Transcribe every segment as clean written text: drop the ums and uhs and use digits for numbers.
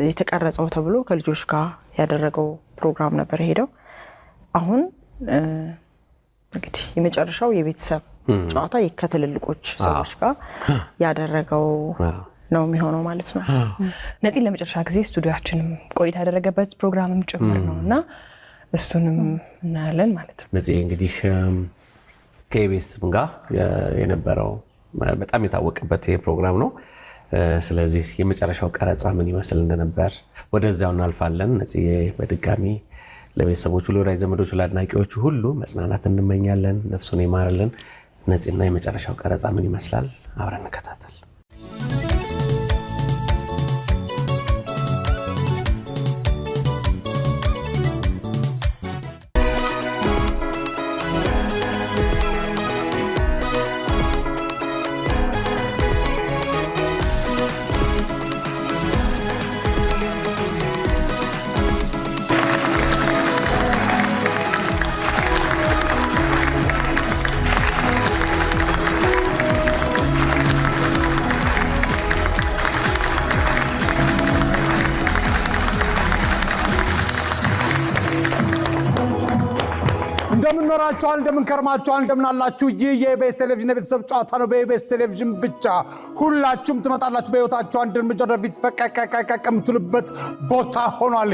የተቀረጸው ተብሎ ከልጆች ጋር ያደረገው ፕሮግራም ነበር ሄደው አሁን እንግዲህ የመጨረሻው የቤተሰብ ጨዋታ ከትልልቆች ሰዎች ጋር ያደረገው ነው የሚሆነው ማለት ነው። ነፂ ለመጨረሻ ጊዜ ስቱዲዮአችንም ቆይታ ያደረገበት ፕሮግራምም ጭምር ነውና እሱንም እናያለን ማለት ነው። ነፂ እንግዲህ ከኢቢኤስም ጋር የነበረው በጣም የታወቀበት ይሄ ፕሮግራም ነው። ስለዚህ የመጨረሻው ቀረጻ ምን ይመስል እንደነበር ወደዛው እናልፋለን። ነፂ በድጋሚ ለቤተሰቦቹ ለወዳጅ ዘመዶቹ ለአድናቂዎቹ ሁሉ መጽናናት እንመኛለን። ነፍሱን ይማርልን። ነፂና የመጨረሻው ቀረጻ ምን ይመስላል አብረን እንከታተል። እንደምን ከርማችኋል እንደምን አላችሁ? ይህ የኢቢኤስ ቴሌቪዥን የቤተሰብ ጨዋታ ነው። በኢቢኤስ ቴሌቪዥን ብቻ ሁላችሁም ትመጣላችሁ። በህይወታችሁ አንድ እርምጃ ወደፊት ፈቀቀቀቀ የምትሉበት ቦታ ሆኗል።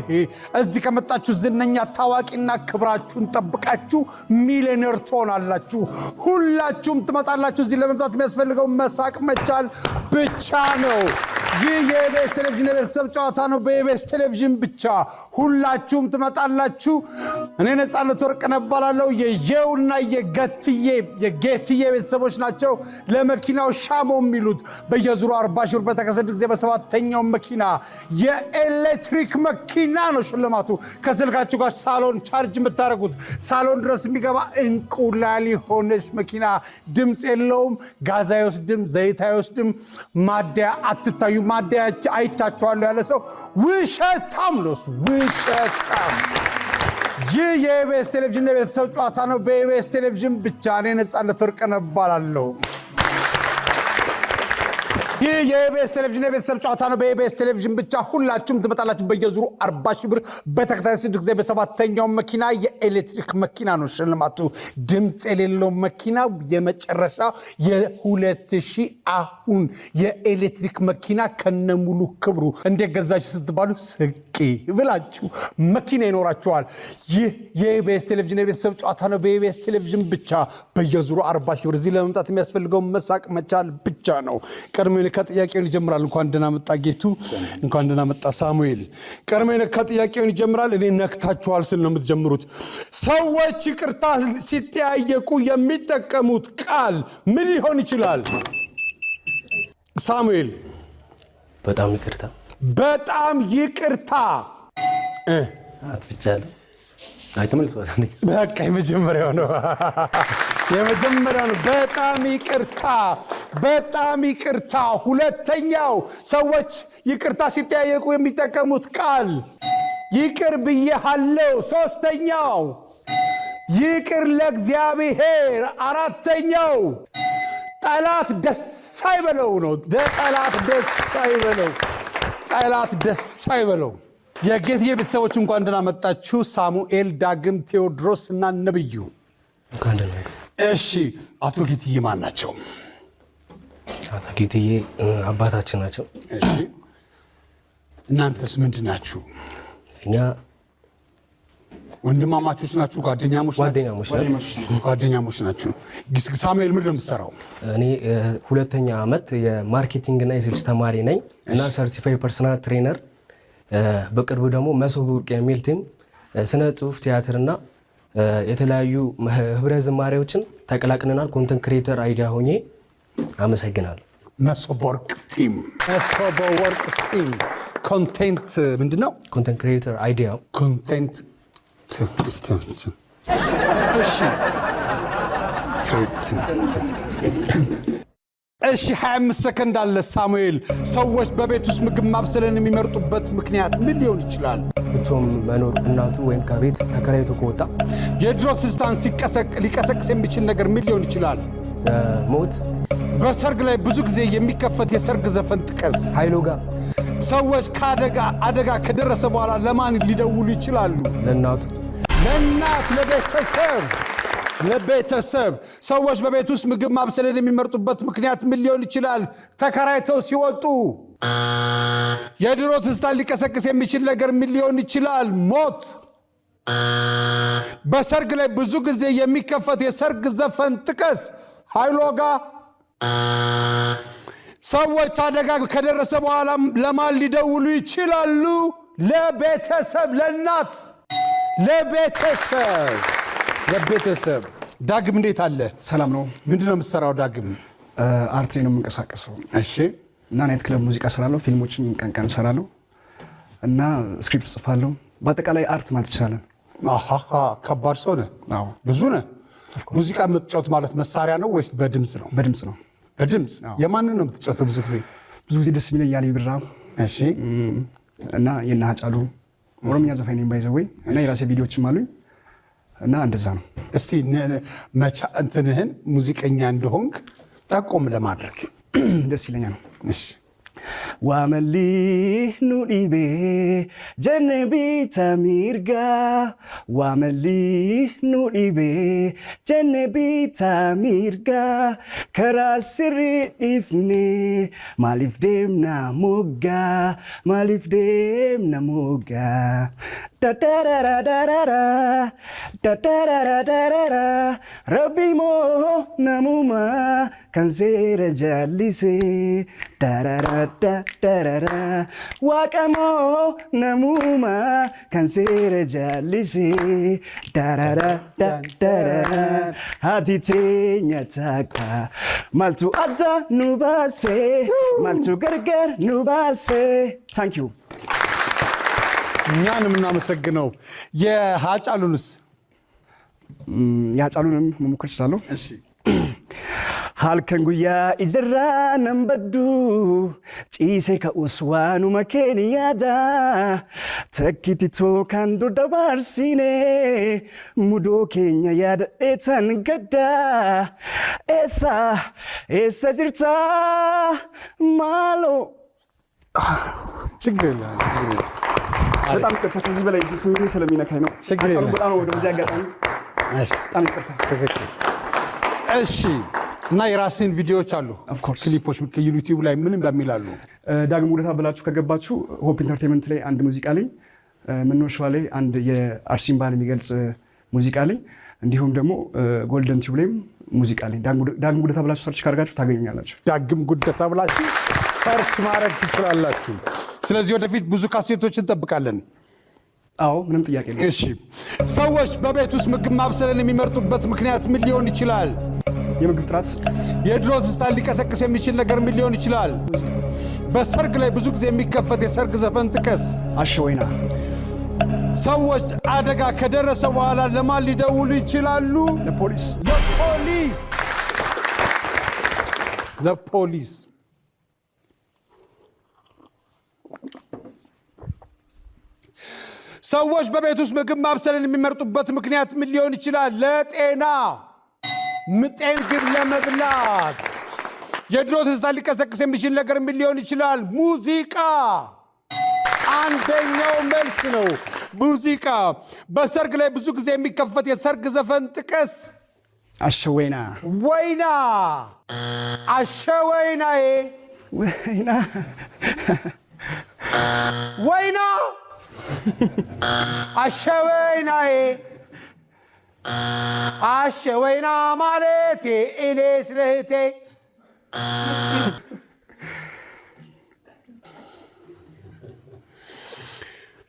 እዚህ ከመጣችሁ ዝነኛ ታዋቂና ክብራችሁን ጠብቃችሁ ሚሊዮነር ትሆናላችሁ። ሁላችሁም ትመጣላችሁ። እዚህ ለመምጣት የሚያስፈልገው መሳቅ መቻል ብቻ ነው። ይህ የኢቢኤስ ቴሌቪዥን የቤተሰብ ጨዋታ ነው። በኢቢኤስ ቴሌቪዥን ብቻ ሁላችሁም ትመጣላችሁ። እኔ ነፃነት ወርቅነህ እባላለሁ። የየውና የጌትዬ ቤተሰቦች ናቸው። ለመኪናው ሻሞ የሚሉት በየዙሩ 40 ሺህ ብር በተከሰተ ጊዜ በሰባተኛው መኪና የኤሌክትሪክ መኪና ነው ሽልማቱ። ከስልካችሁ ጋር ሳሎን ቻርጅ የምታደርጉት ሳሎን ድረስ የሚገባ እንቁላል የሆነች መኪና ድምፅ የለውም፣ ጋዝ አይወስድም፣ ዘይት አይወስድም፣ ማደያ አትታዩ። ማደያ አይቻችኋለሁ ያለ ሰው ውሸታም ነው። እሱ ውሸታም። ይህ የኢቢኤስ ቴሌቪዥን የቤተሰብ ጨዋታ ነው። በኢቢኤስ ቴሌቪዥን ብቻ። እኔ ነፃነት ወርቅነህ እባላለሁ። ይህ የኢቢኤስ ቴሌቪዥን የቤተሰብ ጨዋታ ነው። በኢቢኤስ ቴሌቪዥን ብቻ ሁላችሁም ትመጣላችሁ። በየዙሩ 40 ሺህ ብር በተከታታይ 6 ጊዜ በሰባተኛው መኪና የኤሌክትሪክ መኪና ነው ሽልማቱ። ድምፅ የሌለው መኪና የመጨረሻ የ2000 አሁን የኤሌክትሪክ መኪና ከነሙሉ ክብሩ እንዴት ገዛችሁ ስትባሉ ስቂ ብላችሁ መኪና ይኖራችኋል። ይህ የኢቢኤስ ቴሌቪዥን የቤተሰብ ጨዋታ ነው። በኢቢኤስ ቴሌቪዥን ብቻ በየዙሩ 40 ሺህ ብር። እዚህ ለመምጣት የሚያስፈልገው መሳቅ መቻል ብቻ ነው። ቀድሞ ከጥያቄውን ይጀምራል። እንኳን ደህና መጣ ጌቱ። እንኳን ደህና መጣ ሳሙኤል። ቀድሞ ከጥያቄውን ይጀምራል። እኔ ነክታችኋል ስል ነው የምትጀምሩት። ሰዎች ይቅርታ ሲጠያየቁ የሚጠቀሙት ቃል ምን ሊሆን ይችላል? ሳሙኤል። በጣም ይቅርታ። በጣም ይቅርታ። አጥፍቻለሁ። አይተመልሷል። በቃ የመጀመሪያው ነው። በጣም ይቅርታ። በጣም ይቅርታ። ሁለተኛው ሰዎች ይቅርታ ሲጠያየቁ የሚጠቀሙት ቃል ይቅር ብዬሃለሁ። ሶስተኛው ይቅር ለእግዚአብሔር። አራተኛው ጠላት ደስ አይበለው ነው። ጠላት ደስ አይበለው። ጠላት ደስ አይበለው። የጌትዬ ቤተሰቦች እንኳን ደህና መጣችሁ። ሳሙኤል፣ ዳግም፣ ቴዎድሮስ እና ነብዩ እንኳን ደህና። እሺ አቶ ጌትዬ ማን ናቸው? አቶ ጌትዬ አባታችን ናቸው። እሺ እናንተስ ምንድን ናችሁ? እኛ ወንድማማቾች ናችሁ? ጓደኛሞች ናችሁ? ሳሙኤል ምንድን ነው የምትሰራው? እኔ ሁለተኛ ዓመት የማርኬቲንግ እና የሴልስ ተማሪ ነኝ እና ሰርቲፋይ ፐርሰናል ትሬነር። በቅርቡ ደግሞ መሶብ ወርቅ የሚል ቲም ስነ ጽሁፍ፣ ቲያትርና የተለያዩ ህብረ ዝማሬዎችን ተቀላቅለናል። ኮንተንት ክሬተር አይዲያ ሆኜ አመሰግናለሁ። መሶብ ወርቅ ቲም ኮንቴንት ምንድነው? ኮንተንት ክሬተር አይዲያ ኮንቴንት። እሺ 25 ሰከንድ አለ ሳሙኤል። ሰዎች በቤት ውስጥ ምግብ ማብሰልን የሚመርጡበት ምክንያት ምን ሊሆን ይችላል? ብቻውን መኖር፣ እናቱ ወይም ከቤት ተከራይቶ ከወጣ። የድሮ ትዝታን ሊቀሰቅስ የሚችል ነገር ምን ሊሆን ይችላል? ሞት። በሰርግ ላይ ብዙ ጊዜ የሚከፈት የሰርግ ዘፈን ጥቀስ። ኃይሎጋ ሰዎች አደጋ ከደረሰ በኋላ ለማን ሊደውሉ ይችላሉ? ለእናቱ፣ ለእናት፣ ለቤተሰብ። ሰዎች በቤት ውስጥ ምግብ ማብሰልን የሚመርጡበት ምክንያት ምን ሊሆን ይችላል? ተከራይተው ሲወጡ። የድሮ ትዝታን ሊቀሰቅስ የሚችል ነገር ምን ሊሆን ይችላል? ሞት። በሰርግ ላይ ብዙ ጊዜ የሚከፈት የሰርግ ዘፈን ጥቀስ። ኃይሎጋ። ሰዎች አደጋ ከደረሰ በኋላ ለማን ሊደውሉ ይችላሉ? ለቤተሰብ፣ ለእናት፣ ለቤተሰብ። ዳግም እንዴት አለ? ሰላም ነው። ምንድነው የምትሰራው ዳግም? አርት ላይ ነው የምንቀሳቀሰው። እሺ። እና ናይት ክለብ ሙዚቃ እሰራለሁ፣ ፊልሞችን ቀን እሰራለሁ እና ስክሪፕት እጽፋለሁ። በአጠቃላይ አርት ማለት ይቻላል። ከባድ ሰው ነህ። አዎ፣ ብዙ ነህ። ሙዚቃ የምትጫወት ማለት መሳሪያ ነው ወይስ በድምፅ ነው? በድምፅ ነው። በድምፅ። የማንን ነው የምትጫወተው? ብዙ ጊዜ ደስ የሚለኝ ያሌ ብራ፣ እሺ፣ እና የእነ ሀጫሉ ኦሮምኛ ዘፋኝ ነኝ ባይዘወይ እና የራሴ ቪዲዮዎችም አሉኝ እና እንደዛ ነው። እስቲ እንትንህን ሙዚቀኛ እንደሆንክ ጠቆም ለማድረግ ደስ ይለኛል። እሺ። ዋመሊ ኑዲቤ ጀነቢ ተሚርጋ ዋመሊ ኑዲቤ ጀነቢ ተሚርጋ ከራስሪ ኢፍኔ ማሊፍ ደምና ሞጋ ዳዳራራራራ ረቢሞ ነሙማ ከንሴረ ጃሊሴ ዳራራዳራራ ዋቀሞ ነሙማ ከንሴረ ጃሊሴ ዳራራዳራራ ሀቲቴኛ ታካ ማልቱ አዳ ኑባሴ ማልቱ ገርገር ኑባሴ። ታንኪዩ። እኛን የምናመሰግነው። የሀጫሉንስ? የሀጫሉንም መሞከር እችላለሁ። እሺ። halkan guyyaa ijarraa nan baddu ciisee ka'us waanuma keeniyaadha takkiti tookaan dur dabarsine mudoo keenya yaadadheetan gadda eessa jirta maaloo ችግር የለም። በጣም ይቅርታ ከዚህ በላይ ስሜቴን ስለሚነካኝ ነው። ችግር የለም። በጣም ወደዚህ አጋጣሚ በጣም ይቅርታ። ትክክል። እሺ። እና የራስን ቪዲዮዎች አሉ፣ ክሊፖች ዩቲዩብ ላይ ምንም በሚላሉ ዳግም ጉደታ ብላችሁ ከገባችሁ ሆፕ ኢንተርቴይንመንት ላይ አንድ ሙዚቃ ላይ ምንወሽዋ ላይ አንድ የአርሲን ባህል የሚገልጽ ሙዚቃ ላይ እንዲሁም ደግሞ ጎልደን ቲዩብ ላይ ሙዚቃ ላይ ዳግም ጉደታ ብላችሁ ሰርች ካርጋችሁ ታገኙኛላችሁ። ዳግም ጉደታ ብላችሁ ሰርች ማድረግ ትችላላችሁ። ስለዚህ ወደፊት ብዙ ካሴቶችን እንጠብቃለን። አዎ፣ ምንም ጥያቄ የለም። እሺ። ሰዎች በቤት ውስጥ ምግብ ማብሰልን የሚመርጡበት ምክንያት ምን ሊሆን ይችላል? የምግብ ጥራት። የድሮ ትዝታን ሊቀሰቅስ የሚችል ነገር ምን ሊሆን ይችላል? በሰርግ ላይ ብዙ ጊዜ የሚከፈት የሰርግ ዘፈን ጥቀስ። አሸወይና። ሰዎች አደጋ ከደረሰ በኋላ ለማን ሊደውሉ ይችላሉ? ለፖሊስ። ሰዎች በቤት ውስጥ ምግብ ማብሰልን የሚመርጡበት ምክንያት ምን ሊሆን ይችላል? ለጤና። ምግብ ለመብላት። የድሮ ትዝታን ሊቀሰቅስ የሚችል ነገር ምን ሊሆን ይችላል? ሙዚቃ። አንደኛው መልስ ነው፣ ሙዚቃ። በሰርግ ላይ ብዙ ጊዜ የሚከፈት የሰርግ ዘፈን ጥቀስ። አሸወይና። ወይና። አሸወይናዬ። ወይና። አሸወይናዬ። አሸወይና ማለቴ እኔ ስለህቴ።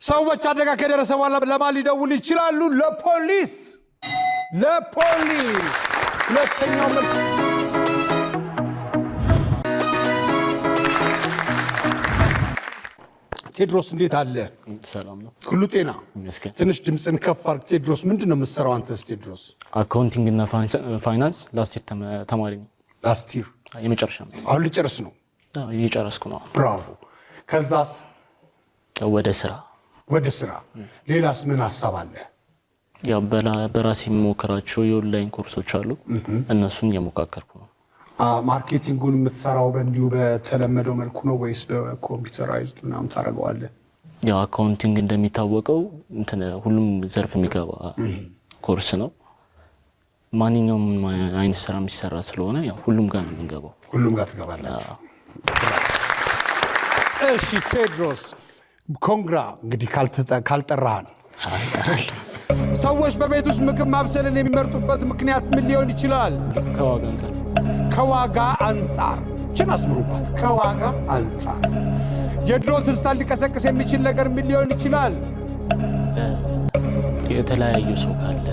ሰዎች አደጋ ከደረሰ በኋላ ለማን ሊደውሉ ይችላሉ? ለፖሊስ። ሁለተኛው መልስ። ቴድሮስ እንዴት አለ? ሰላም ነው፣ ሁሉ ጤና? ትንሽ ድምፅን ከፍ አድርግ ቴድሮስ። ምንድን ነው የምትሰራው አንተስ ቴድሮስ? አካውንቲንግ እና ፋይናንስ ላስት ይር ተማሪ ነኝ። ላስት ይር የመጨረሻ ነው። አሁን ልጨርስ ነው? እየጨረስኩ ነው። ብራቮ። ከዛስ? ወደ ስራ። ሌላስ ምን ሀሳብ አለ? ያው በራሴ የምሞክራቸው የኦንላይን ኮርሶች አሉ፣ እነሱን እየሞካከርኩ ነው። ማርኬቲንጉን የምትሰራው በእንዲሁ በተለመደው መልኩ ነው ወይስ በኮምፒውተራይዝድ ምናምን ታደርገዋለህ? ያው አካውንቲንግ እንደሚታወቀው ሁሉም ዘርፍ የሚገባ ኮርስ ነው። ማንኛውም አይነት ስራ የሚሰራ ስለሆነ ያው ሁሉም ጋር ነው የምንገባው። ሁሉም ጋር ትገባላችሁ። እሺ ቴድሮስ ኮንግራ እንግዲህ ካልጠራህን ሰዎች በቤት ውስጥ ምግብ ማብሰልን የሚመርጡበት ምክንያት ምን ሊሆን ይችላል? ከዋጋ አንጻር ችን አስምሩባት። ከዋጋ አንጻር የድሮ ትዝታን ሊቀሰቅስ የሚችል ነገር ምን ሊሆን ይችላል? የተለያዩ ሰው ካለ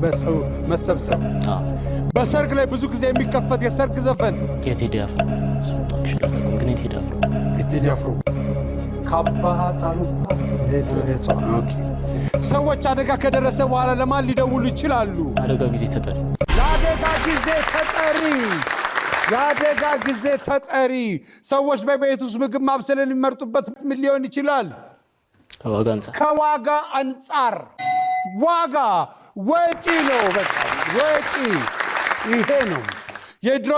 በሰው መሰብሰብ። በሰርግ ላይ ብዙ ጊዜ የሚከፈት የሰርግ ዘፈን የቴዲ አፍሮ ካባታሉ። ሰዎች አደጋ ከደረሰ በኋላ ለማን ሊደውሉ ይችላሉ? ለአደጋ ጊዜ ተጠሪ። ሰዎች በቤት ውስጥ ምግብ ማብሰልን የሚመርጡበት ምን ሊሆን ይችላል? ከዋጋ አንጻር። ዋጋ ወጪ ነው። በቃ ወጪ ይሄ ነው። የድሮ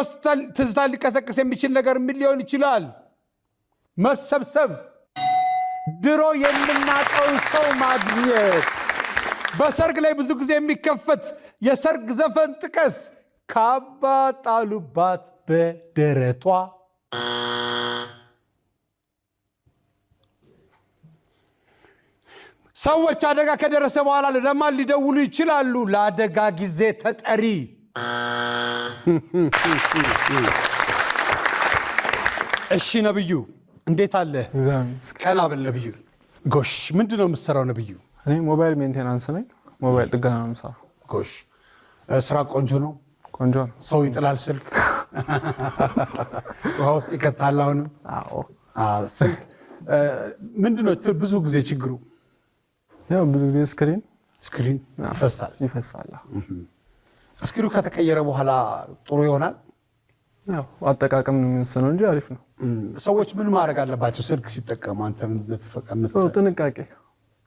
ትዝታን ሊቀሰቅስ የሚችል ነገር ምን ሊሆን ይችላል? መሰብሰብ። ድሮ የምናውቀውን ሰው ማግኘት። በሰርግ ላይ ብዙ ጊዜ የሚከፈት የሰርግ ዘፈን ጥቀስ። ካባ ጣሉባት በደረቷ። ሰዎች አደጋ ከደረሰ በኋላ ለማን ሊደውሉ ይችላሉ? ለአደጋ ጊዜ ተጠሪ። እሺ ነብዩ እንዴት አለ? ቀና በል ነብዩ። ጎሽ ምንድን ነው የምትሰራው ነብዩ? እኔ ሞባይል ሜንቴናንስ ነኝ። ሞባይል ጥገና ነው የምሰራው። ጎሽ ስራ ቆንጆ ነው። ቆንጆ ነው። ሰው ይጥላል ስልክ ውሃ ውስጥ ይከታል። አሁንም ስልክ ምንድን ነው ብዙ ጊዜ ችግሩ? ያው ብዙ ጊዜ ስክሪን ይፈሳል። ስክሪኑ ከተቀየረ በኋላ ጥሩ ይሆናል። ያው አጠቃቀም ነው የሚወሰነው እንጂ አሪፍ ነው። ሰዎች ምን ማድረግ አለባቸው ስልክ ሲጠቀሙ? አንተ ምን ልትፈቀምት? ጥንቃቄ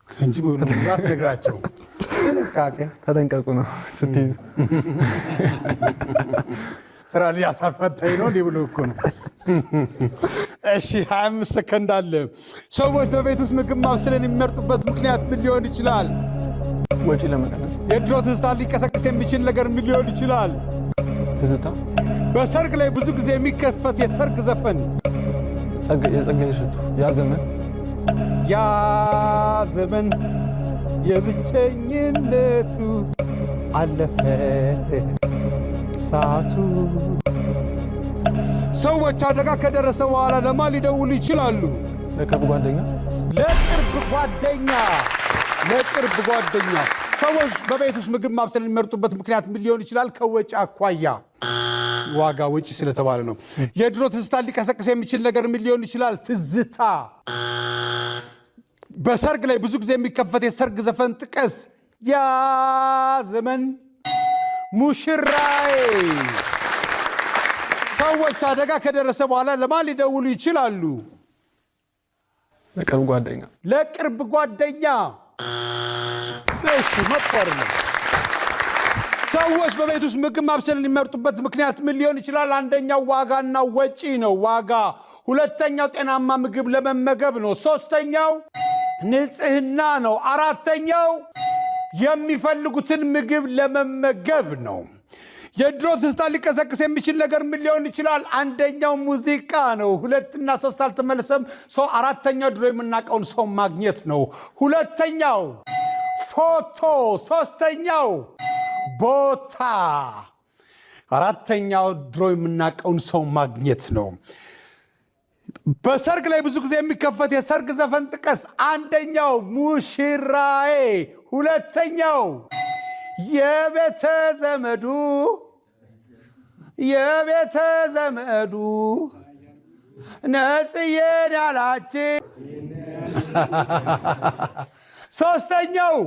እንጂ ምንም ነግራቸው ጥንቃቄ ተጠንቀቁ ነው ስትይ ስራ ሊያሳፈተኝ ነው እንዲህ ብሎ እኮ ነው። እሺ 25 ሰከንድ አለ። ሰዎች በቤት ውስጥ ምግብ ማብሰልን የሚመርጡበት ምክንያት ምን ሊሆን ይችላል? ወጪ ለመቀነስ። የድሮ ትዝታ ሊቀሰቅስ የሚችል ነገር ምን ሊሆን ይችላል? ትዝታ። በሰርግ ላይ ብዙ ጊዜ የሚከፈት የሰርግ ዘፈን የጸጋዬ እሸቱ ያ ዘመን የብቸኝነቱ አለፈ ሰዓቱ። ሰዎች አደጋ ከደረሰ በኋላ ለማን ሊደውሉ ይችላሉ? ለቅርብ ጓደኛ። ሰዎች በቤት ውስጥ ምግብ ማብሰል የሚመርጡበት ምክንያት ምን ሊሆን ይችላል? ከወጪ አኳያ። ዋጋ ወጪ ስለተባለ ነው። የድሮ ትዝታ ሊቀሰቅስ የሚችል ነገር ምን ሊሆን ይችላል? ትዝታ። በሰርግ ላይ ብዙ ጊዜ የሚከፈት የሰርግ ዘፈን ጥቀስ። ያ ዘመን ሙሽራዬ። ሰዎች አደጋ ከደረሰ በኋላ ለማን ሊደውሉ ይችላሉ? ለቅርብ ጓደኛ። እሺ መጥፎ አይደለም። ሰዎች በቤት ውስጥ ምግብ ማብሰልን የሚመርጡበት ምክንያት ምን ሊሆን ይችላል? አንደኛው ዋጋና ወጪ ነው፣ ዋጋ። ሁለተኛው ጤናማ ምግብ ለመመገብ ነው። ሶስተኛው ንጽህና ነው። አራተኛው የሚፈልጉትን ምግብ ለመመገብ ነው። የድሮ ትዝታ ሊቀሰቅስ የሚችል ነገር ምን ሊሆን ይችላል? አንደኛው ሙዚቃ ነው። 2 እና 3 አልተመለሰም። አራተኛው ድሮ የምናውቀውን ሰው ማግኘት ነው። ሁለተኛው ፎቶ፣ ሶስተኛው ቦታ፣ አራተኛው ድሮ የምናውቀውን ሰው ማግኘት ነው። በሰርግ ላይ ብዙ ጊዜ የሚከፈት የሰርግ ዘፈን ጥቀስ። አንደኛው ሙሽራዬ፣ ሁለተኛው የቤተ ዘመዱ ነጽዬን ያላችን፣ ሶስተኛው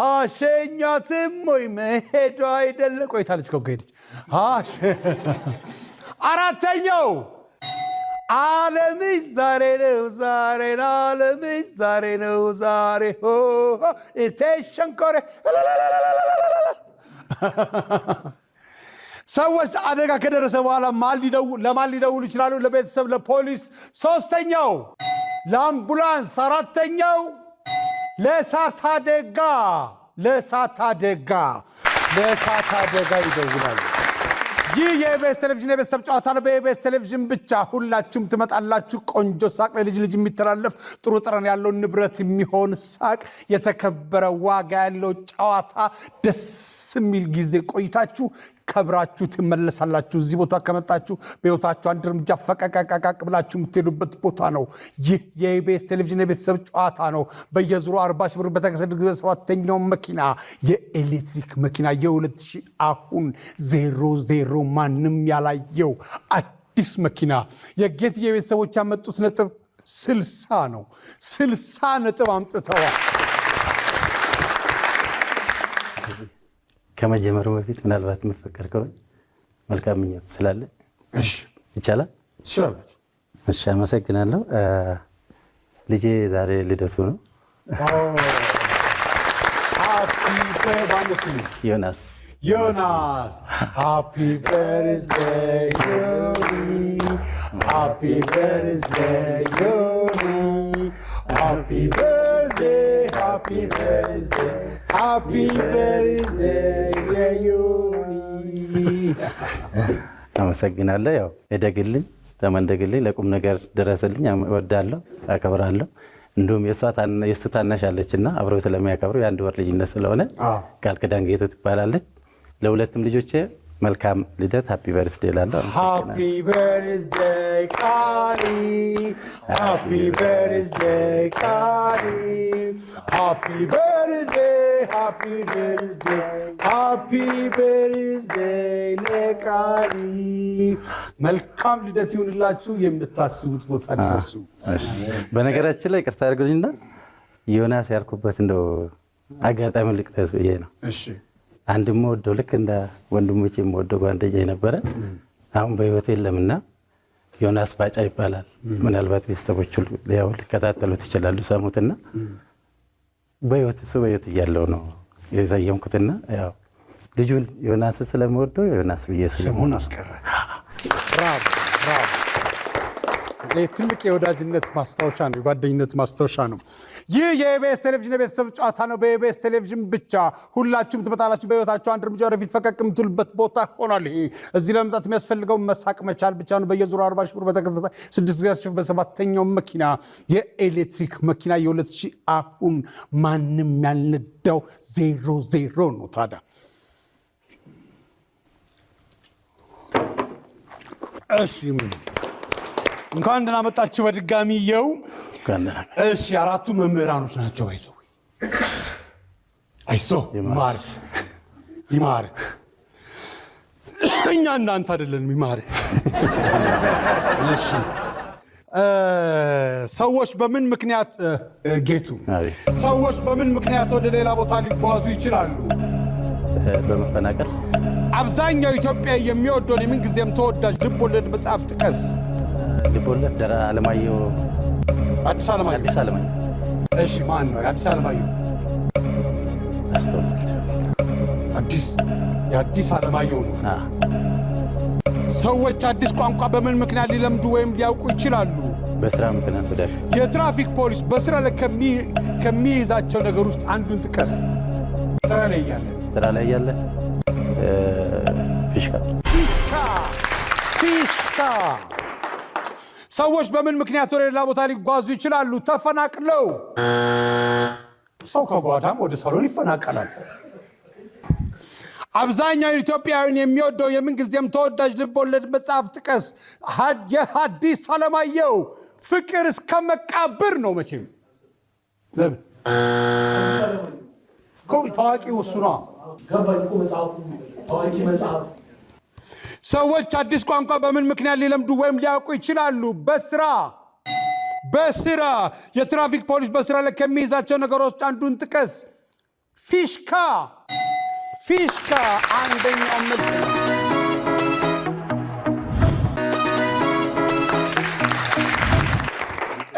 አሸኛትም ወይ መሄዷ አይደለ ቆይታለች ከሄደች። አራተኛው ዓለምሽ ዛሬ ነው ዛሬ ዓለምሽ ዛሬ ነው ዛሬ ሸንኮሬ ሰዎች አደጋ ከደረሰ በኋላ ለማን ሊደውሉ ይችላሉ? ለቤተሰብ፣ ለፖሊስ። ሶስተኛው ለአምቡላንስ። አራተኛው ለእሳት አደጋ ይደውላሉ። ይህ የኢቢኤስ ቴሌቪዥን የቤተሰብ ጨዋታ ነው። በኢቢኤስ ቴሌቪዥን ብቻ ሁላችሁም ትመጣላችሁ። ቆንጆ ሳቅ፣ ለልጅ ልጅ የሚተላለፍ ጥሩ ጠረን ያለው ንብረት የሚሆን ሳቅ፣ የተከበረ ዋጋ ያለው ጨዋታ፣ ደስ የሚል ጊዜ ቆይታችሁ ከብራችሁ ትመለሳላችሁ። እዚህ ቦታ ከመጣችሁ በሕይወታችሁ አንድ እርምጃ ፈቀቀቀቅ ብላችሁ የምትሄዱበት ቦታ ነው። ይህ የኢቢኤስ ቴሌቪዥን የቤተሰብ ጨዋታ ነው። በየዙሩ 40 ሺህ ብር በተከሰደ ጊዜ 7ኛው መኪና የኤሌክትሪክ መኪና የ2000 አሁን 00 ማንም ያላየው አዲስ መኪና የጌትዬ ቤተሰቦች ያመጡት ነጥብ 60 ነው። 60 ነጥብ አምጥተዋል። ከመጀመሩ በፊት ምናልባት የምትፈቀድ ከሆነ መልካም ምኞት ስላለ ይቻላል? ትችላላችሁ። እሺ፣ አመሰግናለሁ። ልጄ ዛሬ ልደቱ ነው። ዮናስ ሃፒ በርዝዴይ ዮኒ፣ ሃፒ በርዝዴይ ዮኒ፣ ሃፒ በርዝዴይ፣ ሃፒ በርዝዴይ፣ ሃፒ በርዝዴይ ዮኒ። አመሰግናለሁ። ያው እደግልኝ፣ ተመንደግልኝ፣ ለቁም ነገር ድረስልኝ። እወዳለሁ፣ አከብራለሁ። እንዲሁም የእሱ ታናሽ አለችና አብረው ስለሚያከብሩ የአንድ ወር ልጅነት ስለሆነ ቃል ኪዳን ጌቱ ትባላለች። ለሁለቱም ልጆቼ መልካም ልደት ሃፒ በርዝዴይ እላለሁ። ሃፒ በርዝዴይ ቃሊ፣ ሃፒ በርዝዴይ ቃሊ፣ ሃፒ በርዝዴይ፣ ሃፒ በርዝዴይ፣ ሃፒ በርዝዴይ ለቃሊ። መልካም ልደት ይሁንላችሁ። የምታስቡት ቦታ ድረሱ። በነገራችን ላይ ይቅርታ አድርጉልኝና ዮናስ ያልኩበት እንደው አጋጣሚ ልቅጠስ ብዬ ነው። እሺ፣ አንድ የምወደው ልክ እንደ ወንድሞቼ የምወደው ጓደኛ ነበረ። አሁን በህይወት የለምና ዮናስ ባጫ ይባላል። ምናልባት ቤተሰቦች ያው ሊከታተሉት ይችላሉ ሰሙትና እሱ በህይወት እያለው ነው የሰየምኩትና ያው ልጁን ዮናስ ስለምወደው ዮናስ ብዬ ስሙን አስቀረ። ብራቮ ብራቮ። ትልቅ የወዳጅነት ማስታወሻ ነው፣ የጓደኝነት ማስታወሻ ነው። ይህ የኢቢኤስ ቴሌቪዥን የቤተሰብ ጨዋታ ነው። በኢቢኤስ ቴሌቪዥን ብቻ ሁላችሁም ትመጣላችሁ። በህይወታችሁ አንድ እርምጃ ወደፊት ፈቀቅ የምትሉበት ቦታ ሆኗል። እዚህ ለመምጣት የሚያስፈልገው መሳቅ መቻል ብቻ ነው። በየዙሩ 40 ሺህ ብር በተከታታይ 6 ጊዜ አስሸፍ። በ7ኛው መኪና የኤሌክትሪክ መኪና የ2000 አሁን ማንም ያልነዳው 00 ነው። ታዲያ እሺ፣ እንኳን ደህና መጣችሁ በድጋሚ የው። እሺ፣ አራቱ መምህራኖች ናቸው። አይዞህ አይዞህ ይማር እኛ እናንተ አይደለንም ይማር። እሺ፣ ሰዎች በምን ምክንያት ጌቱ ሰዎች በምን ምክንያት ወደ ሌላ ቦታ ሊጓዙ ይችላሉ? በመፈናቀል። አብዛኛው ኢትዮጵያዊ የሚወደውን የምንጊዜም ተወዳጅ ልቦለድ መጽሐፍ ጥቀስ። ልቦለድ አለማየሁ። አዲስ አለማየሁ። እሺ፣ ማን ነው የአዲስ አለማየሁ? የአዲስ አለማየሁ ነው። ሰዎች አዲስ ቋንቋ በምን ምክንያት ሊለምዱ ወይም ሊያውቁ ይችላሉ? በስራ ምክንያት። የትራፊክ ፖሊስ በስራ ላይ ከሚይዛቸው ነገር ውስጥ አንዱን ጥቀስ። ስራ ላይ እያለ ፊሽካ። ሰዎች በምን ምክንያት ወደ ሌላ ቦታ ሊጓዙ ይችላሉ? ተፈናቅለው። ሰው ከጓዳም ወደ ሳሎን ይፈናቀላል። አብዛኛው ኢትዮጵያውያን የሚወደው የምንጊዜም ተወዳጅ ልቦለድ መጽሐፍ ጥቀስ። የሐዲስ ዓለማየሁ ፍቅር እስከ መቃብር ነው። መቼም ለምን ታዋቂው እሱ ነው። ሰዎች አዲስ ቋንቋ በምን ምክንያት ሊለምዱ ወይም ሊያውቁ ይችላሉ? በስራ። የትራፊክ ፖሊስ በስራ ላይ ከሚይዛቸው ነገሮች አንዱን ጥቀስ። ፊሽካ። አንደኛው መልስ።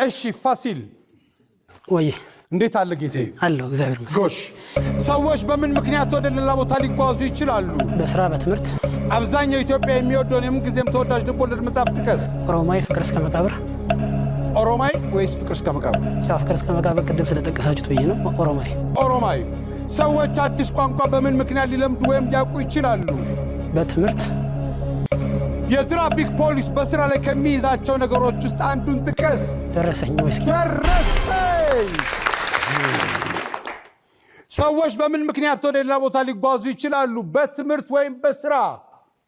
እሺ ፋሲል ወይ እንዴት አለ ጌታዬ? አለው እግዚአብሔር ይመስገን። ጎሽ ሰዎች በምን ምክንያት ወደ ሌላ ቦታ ሊጓዙ ይችላሉ? በስራ በትምህርት። አብዛኛው ኢትዮጵያ የሚወደውን የምንጊዜም ተወዳጅ ልቦለድ መጽሐፍ ጥቀስ። ኦሮማይ፣ ፍቅር እስከ መቃብር። ኦሮማይ ወይስ ፍቅር እስከ መቃብር? ያው ፍቅር እስከ መቃብር ቅድም ስለጠቀሳችሁት ብዬ ነው። ኦሮማይ። ኦሮማይ ሰዎች አዲስ ቋንቋ በምን ምክንያት ሊለምዱ ወይም ሊያውቁ ይችላሉ? በትምህርት። የትራፊክ ፖሊስ በስራ ላይ ከሚይዛቸው ነገሮች ውስጥ አንዱን ጥቀስ። ደረሰኝ ወይስ ደረሰኝ። ሰዎች በምን ምክንያት ወደ ሌላ ቦታ ሊጓዙ ይችላሉ? በትምህርት ወይም በስራ?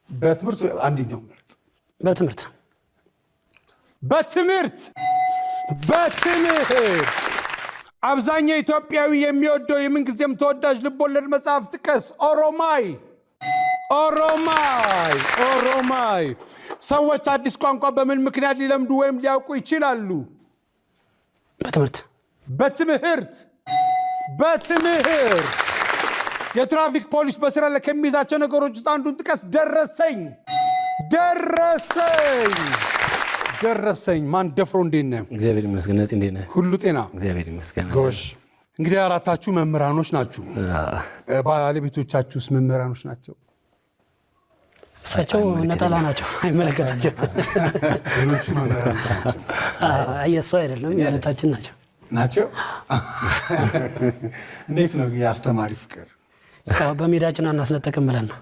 በትምህርት አንደኛው ምርጥ። በትምህርት። በትምህርት። በትምህርት። አብዛኛው ኢትዮጵያዊ የሚወደው የምንጊዜም ተወዳጅ ልቦለድ መጽሐፍ ጥቀስ። ኦሮማይ። ኦሮማይ። ኦሮማይ ሰዎች አዲስ ቋንቋ በምን ምክንያት ሊለምዱ ወይም ሊያውቁ ይችላሉ? በትምህርት። በትምህርት። በትምህርት። የትራፊክ ፖሊስ በስራ ላይ ከሚይዛቸው ነገሮች ውስጥ አንዱን ጥቀስ። ደረሰኝ። ደረሰኝ። ደረሰኝ። ማን ደፍሮ እንዴት ነህ? እግዚአብሔር ይመስገን። ነፂ እንዴት ነህ? ሁሉ ጤና? እግዚአብሔር ይመስገን። ጎሽ እንግዲህ አራታችሁ መምህራኖች ናችሁ። ባለቤቶቻችሁስ መምህራኖች ናቸው? እሳቸው ነጠላ ናቸው፣ አይመለከታቸው። ሌሎቹ መምህራኖች ናቸው። የእሱ አይደለም የሁለታችን ናቸው። ናቸው። እንዴት ነው የአስተማሪ ፍቅር? በሜዳችን አናስነጠቅም ብለን ነው።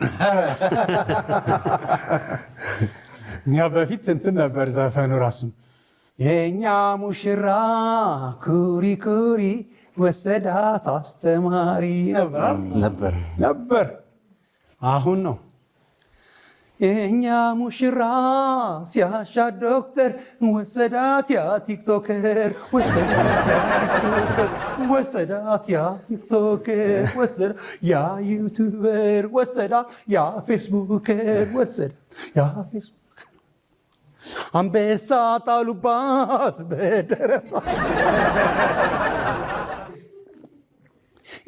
እኛ በፊት እንትን ነበር ዘፈኑ ራሱ የኛ ሙሽራ ኩሪ ኩሪ ወሰዳት አስተማሪ ነበር። አሁን ነው የኛ ሙሽራ ሲያሻ ዶክተር ወሰዳት ያ ቲክቶከር ወሰዳት ያ ቲክቶከር ወሰዳት ያ ዩቲዩበር ወሰዳት ያ ፌስቡከር ወሰዳት ያ ፌስቡክ አንበሳ ጣሉባት በደረቷ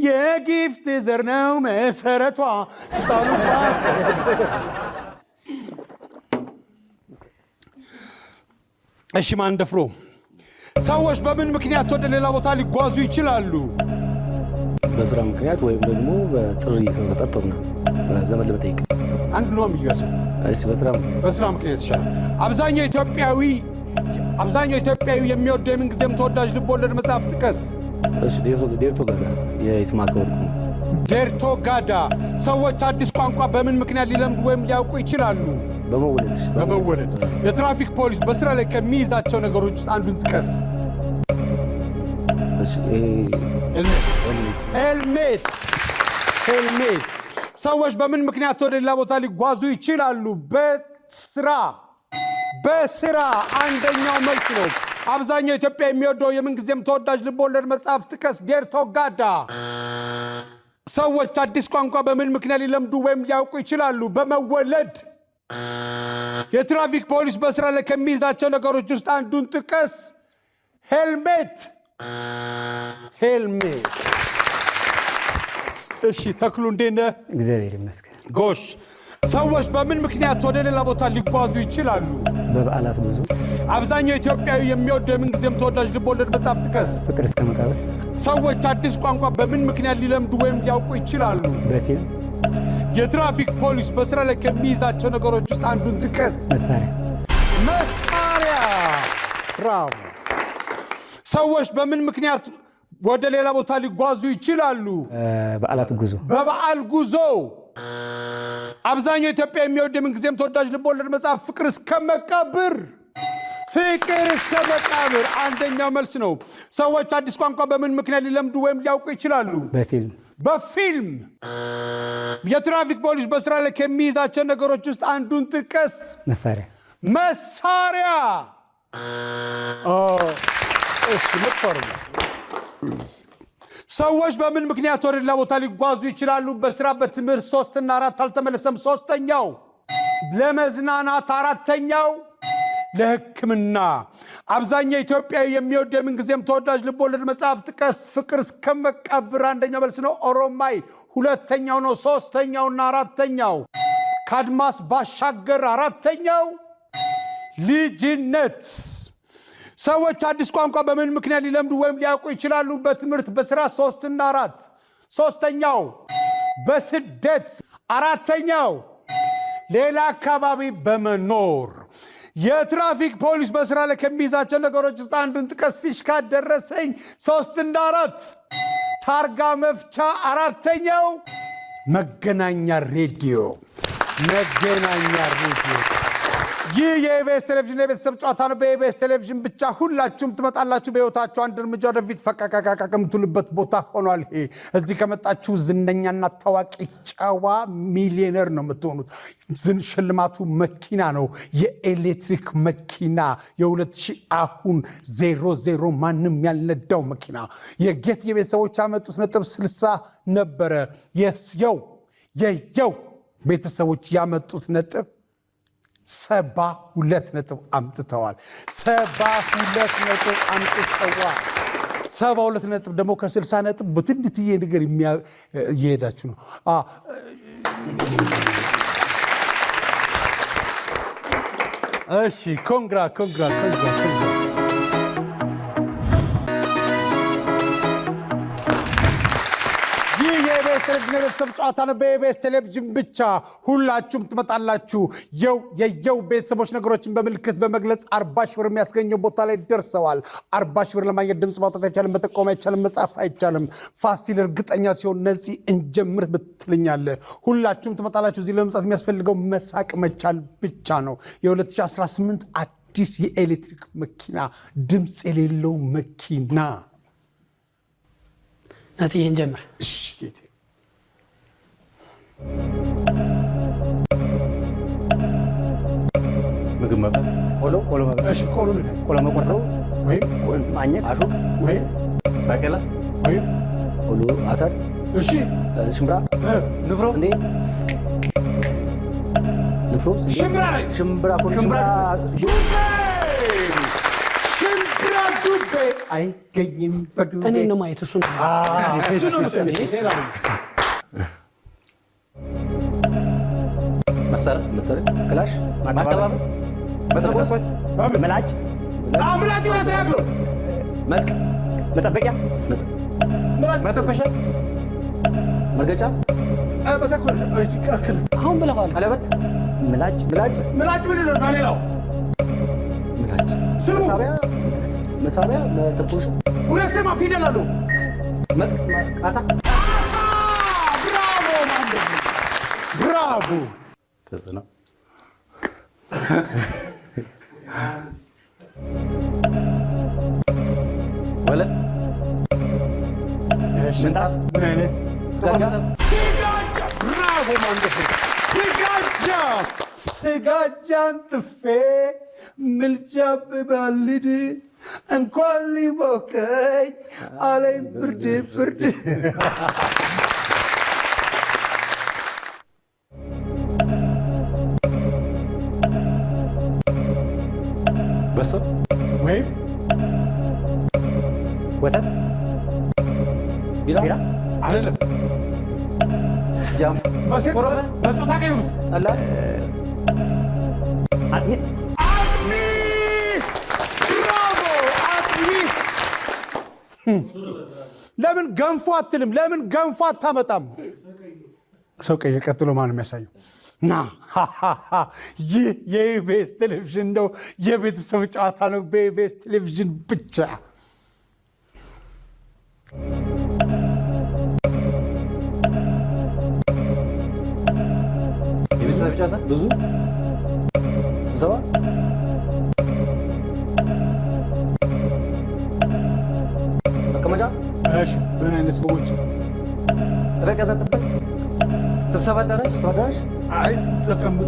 የጊፍት ዘር ነው መሰረቷ ጣሉባት በደረቷ። እሺ ማን ደፍሮ ሰዎች በምን ምክንያት ወደ ሌላ ቦታ ሊጓዙ ይችላሉ? በስራ ምክንያት ወይም ደግሞ በጥሪ ሰው ተጠርቶና ዘመድ ለመጠየቅ አንድ ነው የሚገርሰው። እሺ በስራ ምክንያት ይችላል። አብዛኛው ኢትዮጵያዊ የሚወደው የምንጊዜም ተወዳጅ ልቦለድ መጽሐፍ ጥቀስ። እሺ ዴርቶ ጋዳ የይስማዕከ ወርቁ። ዴርቶ ጋዳ ሰዎች አዲስ ቋንቋ በምን ምክንያት ሊለምዱ ወይም ሊያውቁ ይችላሉ? በመወለድ። የትራፊክ ፖሊስ በስራ ላይ ከሚይዛቸው ነገሮች ውስጥ አንዱን ጥቀስ። ሄልሜት። ሄልሜት ሰዎች በምን ምክንያት ወደ ሌላ ቦታ ሊጓዙ ይችላሉ? በስራ። በስራ አንደኛው መልስ ነው። አብዛኛው ኢትዮጵያ የሚወደው የምንጊዜም ተወዳጅ ልቦለድ መጽሐፍ ጥቀስ። ዴርቶ ጋዳ ሰዎች አዲስ ቋንቋ በምን ምክንያት ሊለምዱ ወይም ሊያውቁ ይችላሉ? በመወለድ። የትራፊክ ፖሊስ በስራ ላይ ከሚይዛቸው ነገሮች ውስጥ አንዱን ጥቀስ። ሄልሜት። ሄልሜት። እሺ ተክሉ እንዴት ነህ? እግዚአብሔር ይመስገን። ጎሽ ሰዎች በምን ምክንያት ወደ ሌላ ቦታ ሊጓዙ ይችላሉ? በበዓላት ጉዞ። አብዛኛው ኢትዮጵያዊ የሚወደው የምንጊዜም ተወዳጅ ልቦለድ መጽሐፍ ጥቀስ። ፍቅር እስከ መቃብር። ሰዎች አዲስ ቋንቋ በምን ምክንያት ሊለምዱ ወይም ሊያውቁ ይችላሉ? በፊልም። የትራፊክ ፖሊስ በስራ ላይ ከሚይዛቸው ነገሮች ውስጥ አንዱን ጥቀስ። መሳሪያ። መሳሪያ። ብራቮ። ሰዎች በምን ምክንያት ወደ ሌላ ቦታ ሊጓዙ ይችላሉ? በዓላት ጉዞ። በበዓል ጉዞ። አብዛኛው ኢትዮጵያ የሚወደው የምንጊዜም ተወዳጅ ልቦለድ መጽሐፍ ፍቅር እስከ መቃብር። ፍቅር እስከ መቃብር አንደኛው መልስ ነው። ሰዎች አዲስ ቋንቋ በምን ምክንያት ሊለምዱ ወይም ሊያውቁ ይችላሉ? በፊልም። በፊልም። የትራፊክ ፖሊስ በስራ ላይ ከሚይዛቸው ነገሮች ውስጥ አንዱን ጥቀስ። መሳሪያ። መሳሪያ። እሺ መጥፎር ሰዎች በምን ምክንያት ወደ ሌላ ቦታ ሊጓዙ ይችላሉ? በስራ፣ በትምህርት። 3 እና 4 አልተመለሰም። 3ኛው ለመዝናናት፣ 4ኛው ለሕክምና። አብዛኛው ኢትዮጵያዊ የሚወደው የምንጊዜም ተወዳጅ ልቦለድ መጽሐፍ ጥቀስ። ፍቅር እስከ መቃብር አንደኛው መልስ ነው። ኦሮማይ 2ኛው ነው። 3ኛውና 4ኛው ከአድማስ ባሻገር 4ኛው ልጅነት። ሰዎች አዲስ ቋንቋ በምን ምክንያት ሊለምዱ ወይም ሊያውቁ ይችላሉ? በትምህርት፣ በስራ 3 እና 4። ሶስተኛው በስደት። አራተኛው ሌላ አካባቢ በመኖር። የትራፊክ ፖሊስ በስራ ላይ ከሚይዛቸው ነገሮች ውስጥ አንዱን ጥቀስ። ፊሽካ፣ ደረሰኝ 3 እና 4። ታርጋ መፍቻ 4ኛው መገናኛ ሬዲዮ። መገናኛ ሬዲዮ። ይህ የኢቢኤስ ቴሌቪዥን የቤተሰብ ጨዋታ ነው። በኢቢኤስ ቴሌቪዥን ብቻ ሁላችሁም ትመጣላችሁ። በህይወታችሁ አንድ እርምጃ ወደፊት ፈቃቃቃ ከምትሉበት ቦታ ሆኗል። ይሄ እዚህ ከመጣችሁ ዝነኛና ታዋቂ ጨዋ ሚሊዮነር ነው የምትሆኑት። ሽልማቱ መኪና ነው፣ የኤሌክትሪክ መኪና የ2000 አሁን 00 ማንም ያልነዳው መኪና። የጌት የቤተሰቦች ያመጡት ነጥብ 60 ነበረ። የየው ቤተሰቦች ያመጡት ነጥብ 72 ነጥብ አምጥተዋል። 72 ነጥብ ደግሞ ከ60 ነጥብ በትንትዬ ነገር እየሄዳችሁ ነው። እሺ ኮንግራ የኢቢኤስ ቴሌቪዥን የቤተሰብ ጨዋታ ነው። በኢቢኤስ ቴሌቪዥን ብቻ ሁላችሁም ትመጣላችሁ። የየው ቤተሰቦች ነገሮችን በምልክት በመግለጽ 40 ሺህ ብር የሚያስገኘው ቦታ ላይ ደርሰዋል። 40 ሺህ ብር ለማግኘት ድምፅ ማውጣት አይቻልም፣ መጠቆም አይቻልም፣ መጻፍ አይቻልም። ፋሲል እርግጠኛ ሲሆን ነፂ እንጀምር ብትልኛለህ። ሁላችሁም ትመጣላችሁ። እዚህ ለመምጣት የሚያስፈልገው መሳቅ መቻል ብቻ ነው። የ2018 አዲስ የኤሌክትሪክ መኪና፣ ድምፅ የሌለው መኪና። ነፂ እንጀምር። ምግብ መብላት፣ ቆሎ መብላት፣ ቆሎ መቆረጥ ወይም ማኘክ፣ አሹቅ ወይም ባቄላ ወይም ቆሎ፣ አተር፣ ሽምብራ፣ ንፍሮ፣ ስንዴ፣ ሽምብራ ዱቤ አይገኝም። እኔ ነው ማየት እሱ ነው። መሳሪያ፣ ክላሽ፣ ማቀባበል፣ መተኮስ፣ ምላጭ፣ መጠበቂያ፣ መተኮሻ፣ መርገጫ፣ አሁን ብለዋል። ቀለበት፣ ምላጭ ምን ነው ሌላው? መሳቢያ፣ መተኮሻ፣ ሁለት ስማ ፊደል አሉ። ቃታ። ብራቮ። ተጽዕኖ፣ ወለል፣ ምንጣፍ፣ ምን አይነት ስጋጃ። ብራቮ ማንደስ። ስጋጃን ጥፌ ምልጃ ብባልድ እንኳን ሊሞቀኝ አለኝ ብርድ። በሶ ወይም ወተት፣ ቢራ አይደለም። ጃም፣ በሶ ታቀዩት ጠላ፣ አጥሚት። ብራቮ አጥሚት። ለምን ገንፎ አትልም? ለምን ገንፎ አታመጣም? ሰው ቀይር። ቀጥሎ ማን የሚያሳየው ና። ይህ የኢቢኤስ ቴሌቪዥን ነው። የቤተሰብ ጨዋታ ነው። በኢቢኤስ ቴሌቪዥን ብቻ። የቤተሰብ ጨዋታ ብዙ ስብሰባ፣ መቀመጫ። ምን አይነት ሰዎች? ረቀት ጥበት፣ ስብሰባ አዳራሽ፣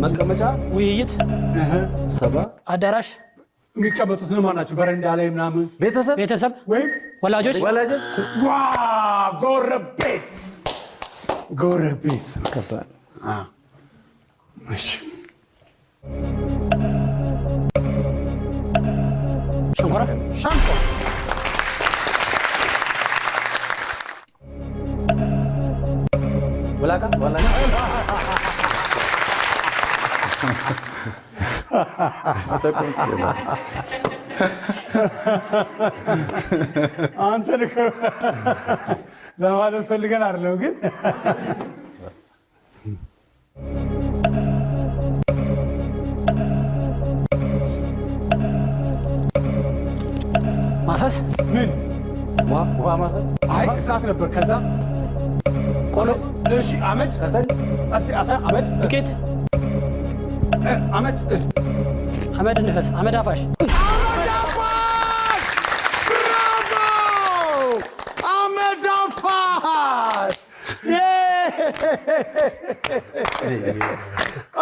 መቀመጫ፣ ውይይት፣ ስብሰባ አዳራሽ። የሚቀመጡት እነማን ናቸው? በረንዳ ላይ ምናምን። ቤተሰብ ወይም ወላጆች። ጎረቤት። ሸንኮራ፣ ወላቃ አንተን እኮ ለማለት ፈልገን አይደለም ግን ማፈስ ምን ውሃ ማፈስ አይ እሳት ነበር ከዛ ቆሎ እሺ አመድ ከሰል እስቲ አመድ ዱቄት አመድ አመድ ንፈስ አመድ አፋሽ ብራቮ አመድ አፋሽ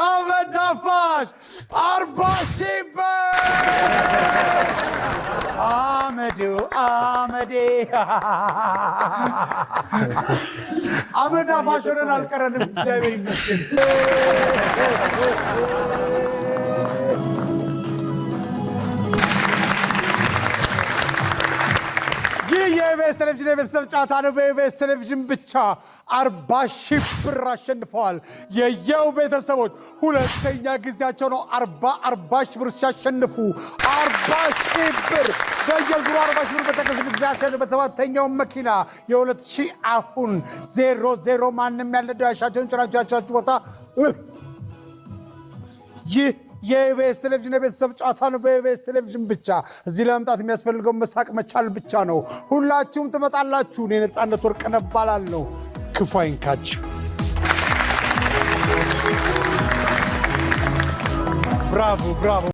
አመድ አፋሽ 40,000 ብር አመዱ አመዴ አመድ አፋሽ ሆነን አልቀረንም። እግዚአብሔር ይመስገን። ይህ የኢቢኤስ ቴሌቪዥን የቤተሰብ ጨዋታ ነው። በኢቢኤስ ቴሌቪዥን ብቻ 40,000 ብር አሸንፈዋል። የየው ቤተሰቦች ሁለተኛ ጊዜያቸው ነው 40,000 ብር ሲያሸንፉ 40,000 ብር በየዙሩ 40,000 ብር በተከሰተ ጊዜ ያሸንፉ። በሰባተኛው መኪና የ2000 አሁን 00 ማንም ያልነዳው ያሻቸውን ጭናቸው ያሻቸው ቦታ ይህ የኢቢኤስ ቴሌቪዥን የቤተሰብ ጨዋታ ነው። በኢቢኤስ ቴሌቪዥን ብቻ እዚህ ለመምጣት የሚያስፈልገው መሳቅ መቻል ብቻ ነው። ሁላችሁም ትመጣላችሁ። እኔ ነፃነት ወርቅነህ እባላለሁ። ክፉ አይንካችሁ። ብራቮ ብራቮ።